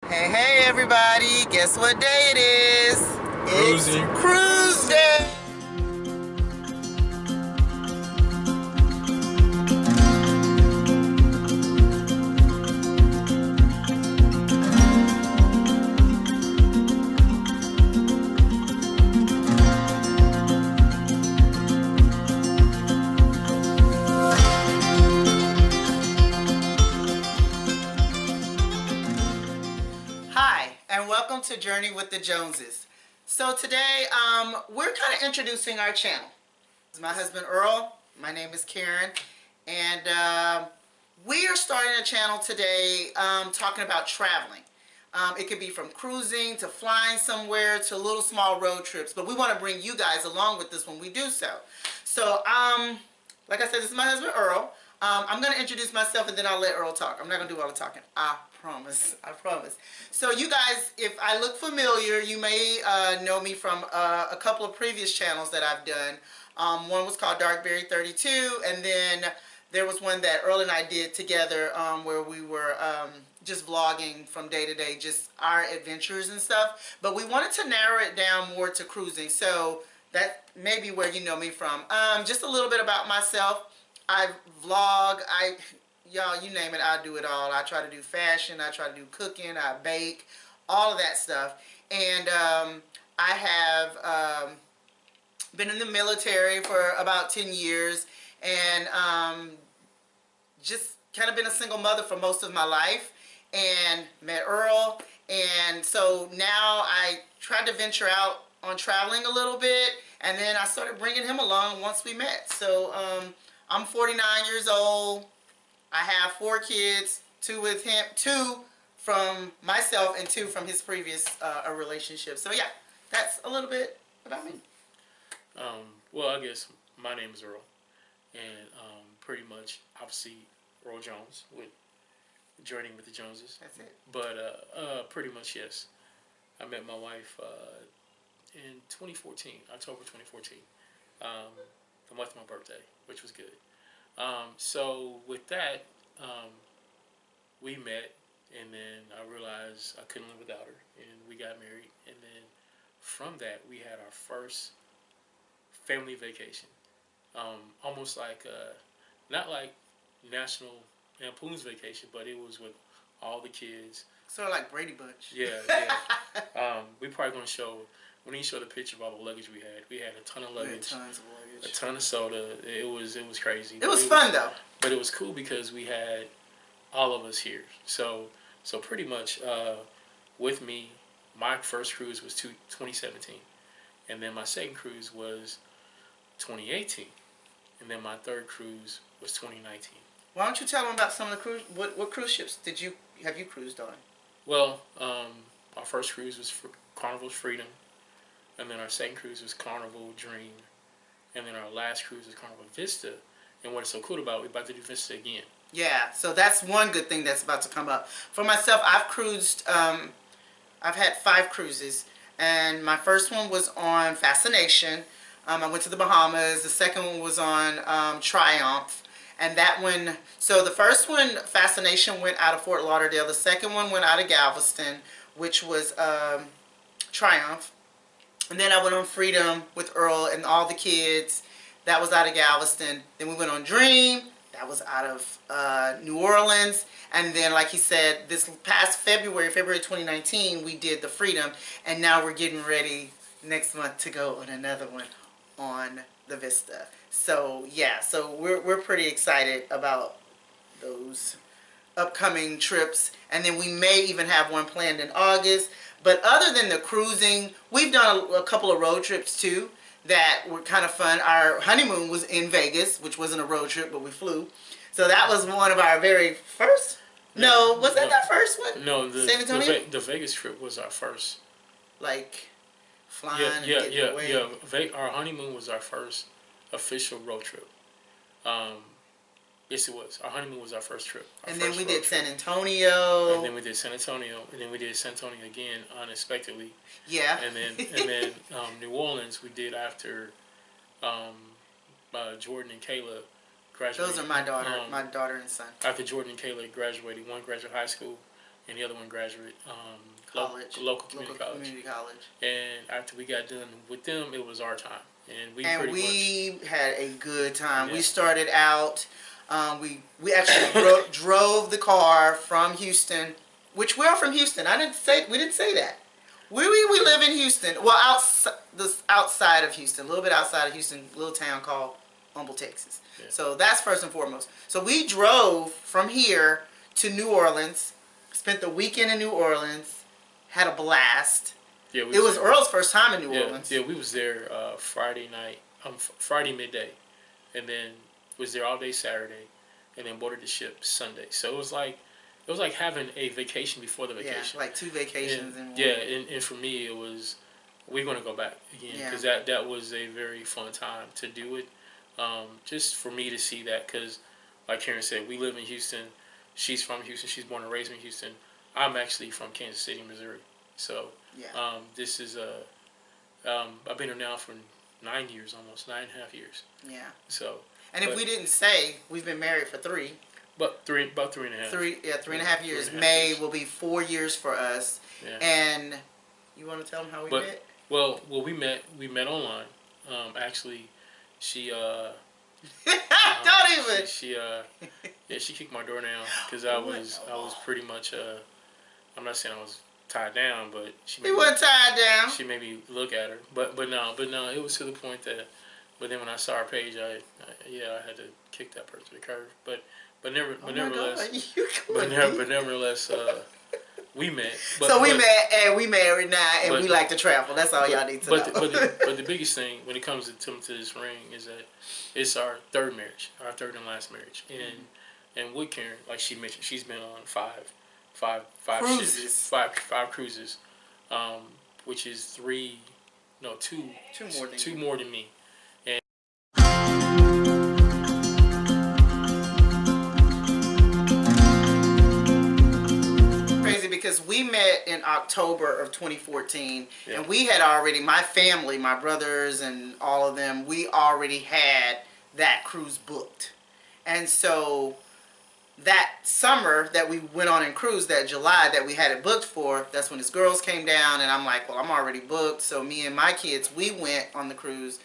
Hey, hey, everybody! Guess what day it is? Cruising. It's Cruise Day! Hi, and welcome to Journey with the Joneses. So today, we're kind of introducing our channel. This is my husband Earl. My name is Karen, and we are starting a channel today talking about traveling. It could be from cruising to flying somewhere to little small road trips, but we want to bring you guys along with this when we do so. So, like I said, this is my husband Earl. I'm going to introduce myself and then I'll let Earl talk. I'm not going to do all the talking. I promise. I promise. So you guys, if I look familiar, you may know me from a couple of previous channels that I've done. One was called Darkberry 32, and then there was one that Earl and I did together where we were just vlogging from day to day, just our adventures and stuff. But we wanted to narrow it down more to cruising. So that may be where you know me from. Just a little bit about myself. I vlog, y'all, you name it, I do it all. I try to do fashion, I try to do cooking, I bake, all of that stuff. And I have been in the military for about 10 years and just kind of been a single mother for most of my life and met Earl. And so now I tried to venture out on traveling a little bit, and then I started bringing him along once we met. So I'm 49 years old. I have 4 kids, 2 with him, 2 from myself and 2 from his previous relationship. So yeah, that's a little bit about me. Well, I guess my name is Earl, and pretty much, obviously, Earl Jones with Journey with the Joneses. That's it. But pretty much, yes. I met my wife in 2014, October 2014, the month of my birthday, which was good. So with that, we met, and then I realized I couldn't live without her, and we got married, and then from that, we had our first family vacation. Almost like not like National Lampoon's Vacation, but it was with all the kids. Sort of like Brady Bunch. Yeah, yeah. We probably gonna show. We need to show the picture of all the luggage we had. We had a ton of We had luggage, tons of a luggage. ton of soda. It was crazy. It was fun though. But it was cool because we had all of us here. So pretty much with me, my first cruise was 2017, and then my second cruise was 2018, and then my third cruise was 2019. Why don't you tell them about some of the cruise? What cruise ships have you cruised on? Well, our first cruise was for Carnival's Freedom, and then our second cruise was Carnival Dream, and then our last cruise was Carnival Vista. And what's so cool about it, we're about to do Vista again. Yeah, so that's one good thing that's about to come up. For myself, I've cruised. I've had 5 cruises, and my first one was on Fascination. I went to the Bahamas. The second one was on Triumph. And that one, so the first one, Fascination, went out of Fort Lauderdale. The second one went out of Galveston, which was Triumph. And then I went on Freedom with Earl and all the kids. That was out of Galveston. Then we went on Dream. That was out of New Orleans. And then, like he said, this past February 2019, we did the Freedom. And now we're getting ready next month to go on another one on the Vista. So yeah, so we're pretty excited about those upcoming trips, and then we may even have one planned in August. But other than the cruising, we've done a couple of road trips too that were kind of fun. Our honeymoon was in Vegas, which wasn't a road trip, but we flew. So that was one of our very first. No, was that our first one? No, San Antonio? the Vegas trip was our first. Like flying and getting away. Our honeymoon was our first official road trip. Yes, it was. Our honeymoon was our first trip. And then we did San Antonio. And then we did San Antonio. And then we did San Antonio again unexpectedly. Yeah. And then New Orleans we did after Jordan and Kayla graduated. Those are my daughter and son. After Jordan and Kayla graduated, one graduated high school, and the other one graduate College. local community college. Community college. And after we got done with them, it was our time, and we had a good time. Yeah. We started out. We actually drove the car from Houston, which we're from Houston. We didn't say that. We live in Houston. Well, outside of Houston, a little bit outside of Houston, a little town called Humble, Texas. Yeah. So that's first and foremost. So we drove from here to New Orleans, spent the weekend in New Orleans, had a blast. Yeah, it was Earl's first time in New Orleans. Yeah, we was there Friday night, Friday midday, and then was there all day Saturday, and then boarded the ship Sunday. So it was like having a vacation before the vacation. Yeah, like 2 vacations in one. Yeah, and for me it was, we're gonna go back again because that was a very fun time to do it. Just for me to see that, because like Karen said, we live in Houston. She's from Houston. She's born and raised in Houston. I'm actually from Kansas City, Missouri. So this is I've been here now for 9 years, almost 9.5 years. Yeah. So. And if we didn't say, we've been married for 3. About 3.5. 3.5 years. May will be 4 years for us. Yeah. And you want to tell them how we met? Well, we met online. Actually, she don't even. She kicked my door down because I was pretty much I'm not saying I was tied down, but he wasn't tied down. She made me look at her, but no, it was to the point that. But then when I saw her page, I had to kick that person to the curb. But nevertheless, we met. So we met, and we married now, and we like to travel. That's all y'all need to know. But the biggest thing when it comes to this ring is that it's our third marriage, our third and last marriage. And with Karen, like she mentioned, she's been on five cruises. Ships, five cruises, which is two more than me. Because we met in October of 2014, and we had already, my family, my brothers and all of them, we already had that cruise booked. And so that summer that we went on and cruised, that July that we had it booked for, that's when his girls came down, and I'm like, well, I'm already booked. So me and my kids, we went on the cruise,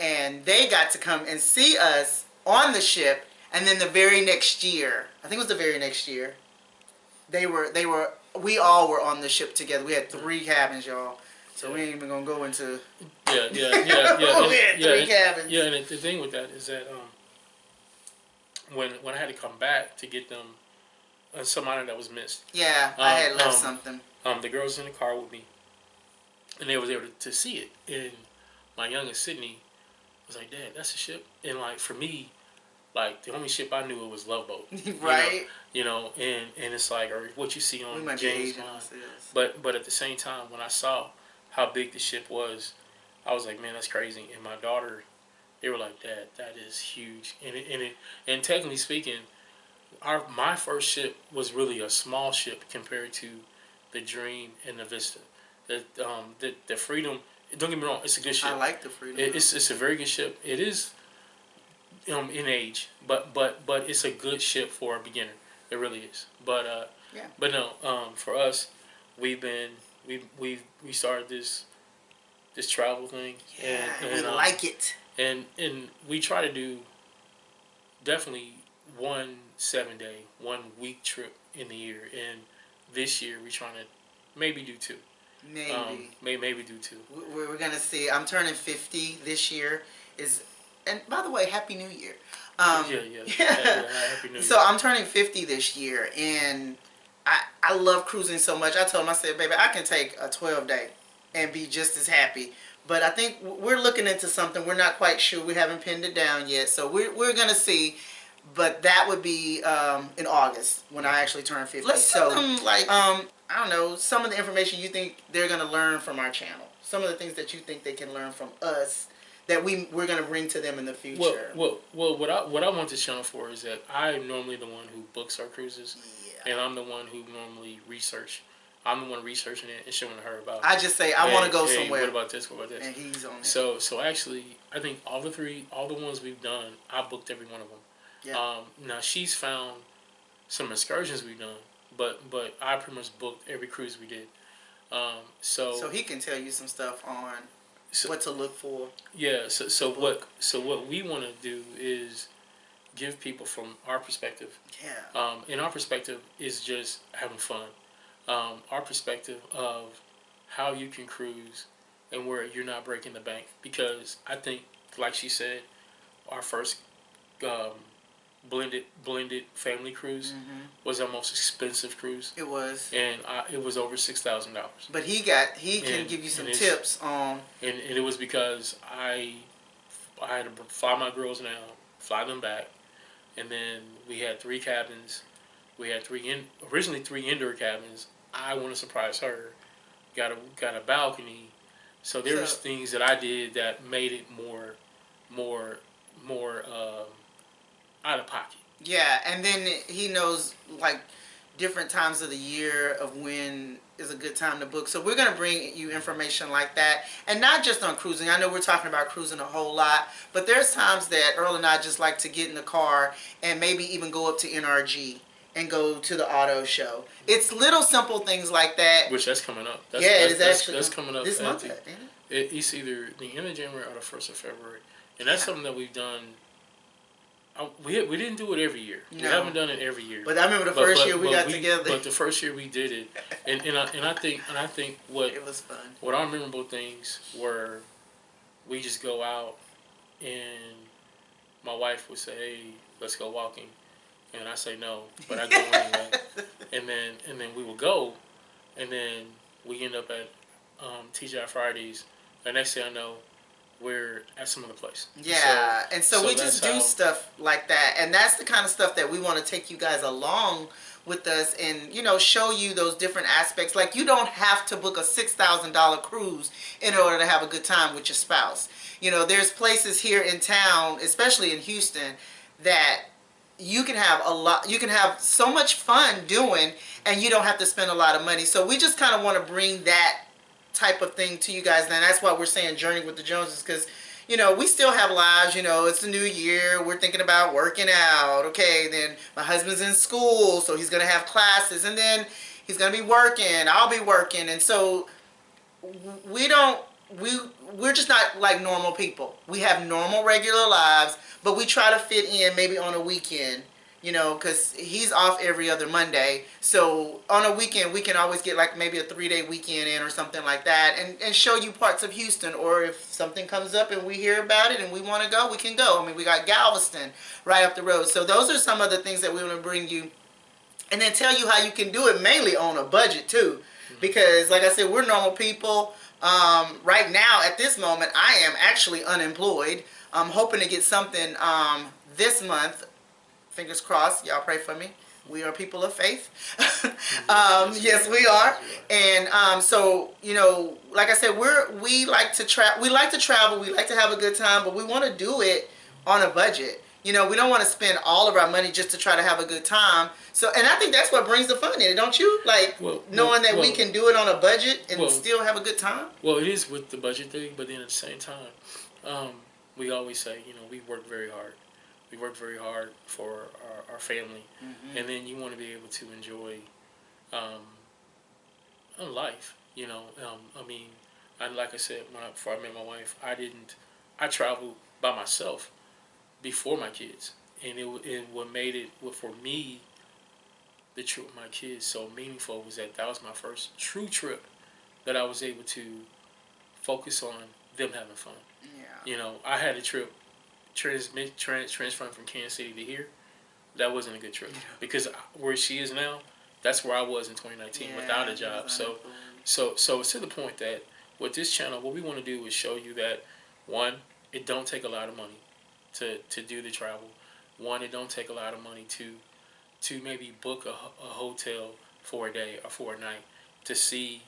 and they got to come and see us on the ship. And then the very next year, I think it was the very next year, we all were on the ship together. We had 3 cabins, y'all. So we ain't even gonna go into. Yeah. We had 3 cabins. Yeah, and the thing with that is that when I had to come back to get them some item that was missed. Yeah, I had left something. The girls in the car with me, and they was able to see it. And my youngest Sydney was like, "Dad, that's a ship." And like for me, like the only ship I knew it was Love Boat, right? You know, and it's like, or what you see on James Bond. But at the same time, when I saw how big the ship was, I was like, man, that's crazy. And my daughter, they were like, Dad, that is huge. And technically speaking, my first ship was really a small ship compared to the Dream and the Vista. The Freedom. Don't get me wrong, it's a good ship. I like the Freedom. It's a very good ship. It is. In age, but it's a good ship for a beginner. It really is. But no, for us, we started this travel thing. Yeah, and we like it. And we try to do definitely 1 7-day, 1 week trip in the year. And this year we're trying to maybe do 2. Maybe do 2. We're gonna see. I'm turning 50 this year. And by the way, Happy New Year. Happy New Year. So I'm turning 50 this year, and I love cruising so much. I told him, I said, baby, I can take a 12-day and be just as happy. But I think we're looking into something. We're not quite sure. We haven't pinned it down yet. So we're going to see. But that would be in August when I actually turn 50. Let's tell them, I don't know, some of the information you think they're going to learn from our channel. Some of the things that you think they can learn from us that we're going to bring to them in the future. Well, what I want this channel for is that I'm normally the one who books our cruises, and I'm the one who normally research. I'm the one researching it and showing her about. I just say I want to go somewhere. What about this? What about this? And he's on it. So actually, I think all the ones we've done, I booked every one of them. Yeah. Now she's found some excursions we've done but I pretty much booked every cruise we did. So So he can tell you some stuff on so what to look for. yeah. So Book. what we want to do is give people from our perspective. Yeah. And our perspective is just having fun. Our perspective of how you can cruise and where you're not breaking the bank. Because I think, like she said, our first um, blended family cruise Mm-hmm. was our most expensive cruise, It was. and it was over $6,000. But he can give you some and tips on. and it was because I had to fly my girls now, fly them back, and then we had three cabins. We had originally three indoor cabins. I want to surprise her. Got a balcony. So there was So things that I did that made it more more out of pocket. yeah, and then he knows like different times of the year of when is a good time to book. So we're going to bring you information like that, and not just on cruising. I know we're talking about cruising a whole lot, but there's times that Earl and I just like to get in the car and maybe even go up to NRG and go to the auto show. It's little simple things like that. Which that's coming up. Yeah, it is actually That's coming up this month. It's either the end of January or the 1st of February, and that's something that we've done. We didn't do it every year. We haven't done it every year. But I remember the first year we got together. But the first year we did it, and I think what it was fun. What our memorable things were, we just go out, and my wife would say, "Hey, let's go walking," and I say no, but I go anyway. and then we would go, and then we end up at TGI Fridays. The next thing I know, we're at some other place. Yeah, and so we just do stuff like that, and that's the kind of stuff that we want to take you guys along with us, and show you those different aspects. Like, you don't have to book a $6,000 cruise in order to have a good time with your spouse. There's places here in town, especially in Houston, that you can have so much fun doing, and you don't have to spend a lot of money. So we just kind of want to bring that type of thing to you guys, and that's why we're saying Journey with the Joneses, because we still have lives. It's the new year, we're thinking about working out. Okay, then my husband's in school, so he's gonna have classes, and then he's gonna be working, I'll be working, and so we're just not like normal people. We have normal regular lives, but we try to fit in maybe on a weekend, because he's off every other Monday. So on a weekend, we can always get like maybe a 3-day weekend in or something like that, and show you parts of Houston. Or if something comes up and we hear about it and we want to go, we can go. I mean, we got Galveston right up the road. So those are some of the things that we want to bring you, and then tell you how you can do it, mainly on a budget too. Because like I said, we're normal people. Right now, at this moment, I am actually unemployed. I'm hoping to get something this month. Fingers crossed. Y'all pray for me. We are people of faith. Yes, we are. And so, like I said, we like to travel. We like to have a good time, but we want to do it on a budget. We don't want to spend all of our money just to try to have a good time. So, and I think that's what brings the fun in it, don't you? Like, knowing that we can do it on a budget and still have a good time. Well, it is with the budget thing, but then at the same time, we always say, we work very hard. We work very hard for our family, and then you want to be able to enjoy life. I mean, like I said, before I met my wife, I traveled by myself before my kids, and what made it for me, the trip with my kids, so meaningful was that was my first true trip that I was able to focus on them having fun. Yeah. I had a trip transferring from Kansas City to here. That wasn't a good trip because where she is now, that's where I was in 2019 without a job. So it's to the point that with this channel, what we want to do is show you that, one, it don't take a lot of money to do the travel. One, it don't take a lot of money to maybe book a hotel for a day or for a night to see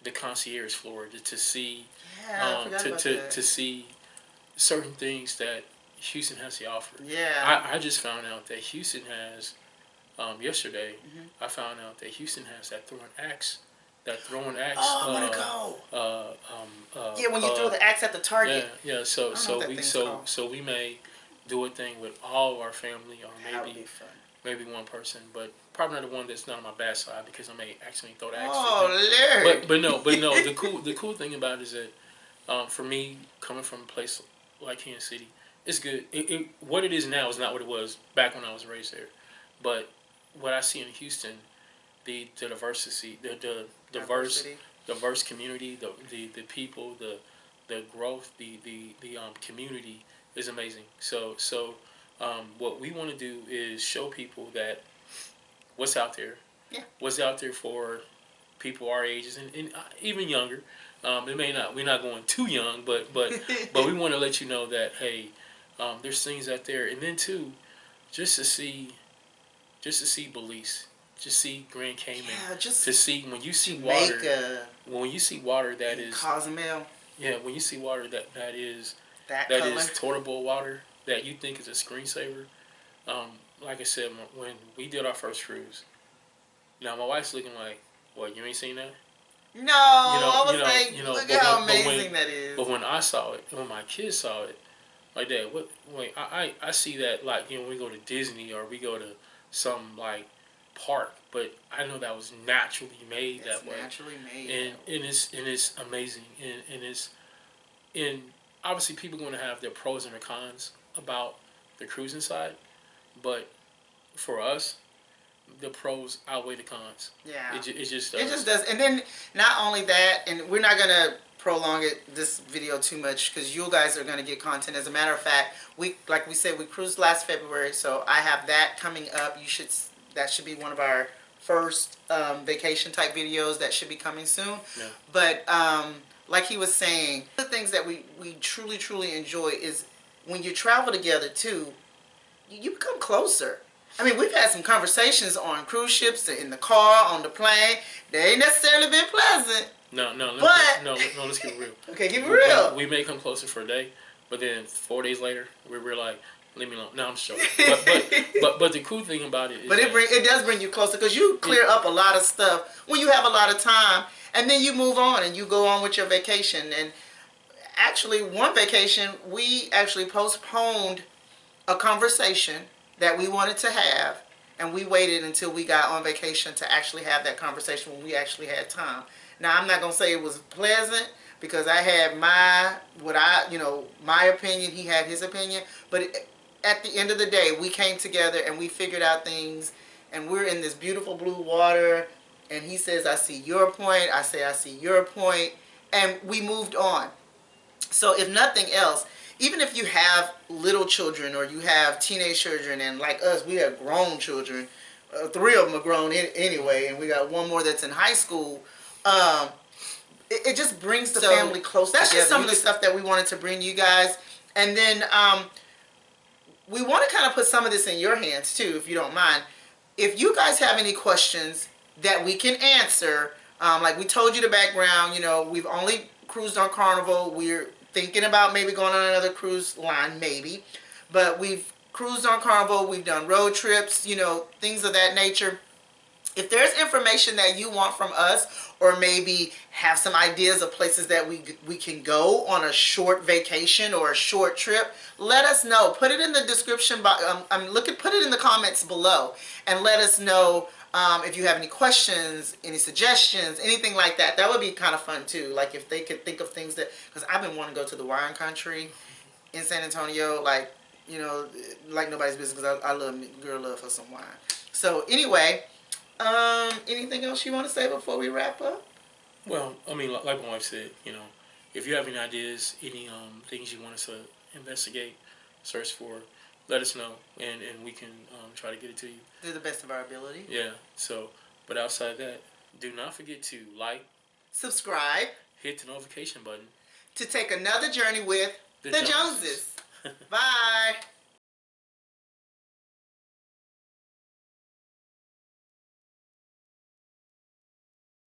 the concierge floor, to see to see certain things that Houston has to offer. Yeah. I just found out that Houston has yesterday. I found out that Houston has that throwing axe. Oh, I want to go. Yeah, when you throw the axe at the target. Yeah. So we may do a thing with all of our family, or maybe one person. But probably not the one that's not on my bad side because I may actually throw the axe. Oh, Lord. But no. The cool thing about it is that for me, coming from a place like Kansas City, it's good. What it is now is not what it was back when I was raised there. But what I see in Houston, the diversity, the diverse community, the people, the growth, the community is amazing. What we want to do is show people that what's out there, Yeah. what's out there for people our ages and even younger. It may not, we're not going too young, but we want to let you know that hey, there's things out there, and then too, just to see Belize, just see Grand Cayman, just to see when you see Jamaica, water, when you see water that is Cozumel. Yeah, when you see water that is color. potable water that you think is a screensaver. Like I said, when we did our first cruise, now my wife's looking like, "What? You ain't seen that?" No, I was like, look how but amazing that is. But when I saw it, when my kids saw it, like that, I see that like when we go to Disney or we go to some like park, but I know that was naturally made that way. Naturally made. And it's amazing, and obviously people are going to have their pros and their cons about the cruising side, but for us, the pros outweigh the cons. Yeah. It just does. It just does. And then not only that, and we're not gonna prolong this video too much because you guys are gonna get content. As a matter of fact, like we said, we cruised last February, so I have that coming up. That should be one of our first vacation type videos that should be coming soon. Yeah. But like he was saying, the things that we truly enjoy is when you travel together too, you become closer. I mean, we've had some conversations on cruise ships, in the car, on the plane. They ain't necessarily been pleasant. No, let's get real. Okay, get real. We may come closer for a day, but then 4 days later, we're like, leave me alone. No, I'm just joking. But the cool thing about it is it does bring you closer because you clear up a lot of stuff when you have a lot of time, and then you move on and you go on with your vacation. And actually, one vacation, we actually postponed a conversation that we wanted to have, and we waited until we got on vacation to actually have that conversation when we actually had time. Now, I'm not going to say it was pleasant because I had my opinion, he had his opinion, but at the end of the day, we came together and we figured out things, and we're in this beautiful blue water, and he says, I see your point, I say, I see your point, and we moved on. So if nothing else, even if you have little children or you have teenage children, and like us, we have grown children, 3 of them are grown anyway, and we got 1 more that's in high school, it just brings the family close together. That's just some of the stuff that we wanted to bring you guys. And then we want to kind of put some of this in your hands too, if you don't mind. If you guys have any questions that we can answer, like we told you the background, we've only cruised on Carnival. We're thinking about maybe going on another cruise line, maybe. But we've cruised on Carnival. We've done road trips, things of that nature. If there's information that you want from us, or maybe have some ideas of places that we can go on a short vacation or a short trip, let us know. Put it in the description box. Put it in the comments below, and let us know if you have any questions, any suggestions, anything like that. That would be kind of fun too. Like if they could think of things because I've been wanting to go to the wine country in San Antonio, like nobody's business, because I love for some wine. So anyway. Anything else you want to say before we wrap up? Well, I mean, like my wife said, if you have any ideas, any things you want us to investigate, search for, let us know, and we can try to get it to you. Do the best of our ability. Yeah. So, but outside that, do not forget to like, subscribe, hit the notification button to take another journey with the Joneses. Bye.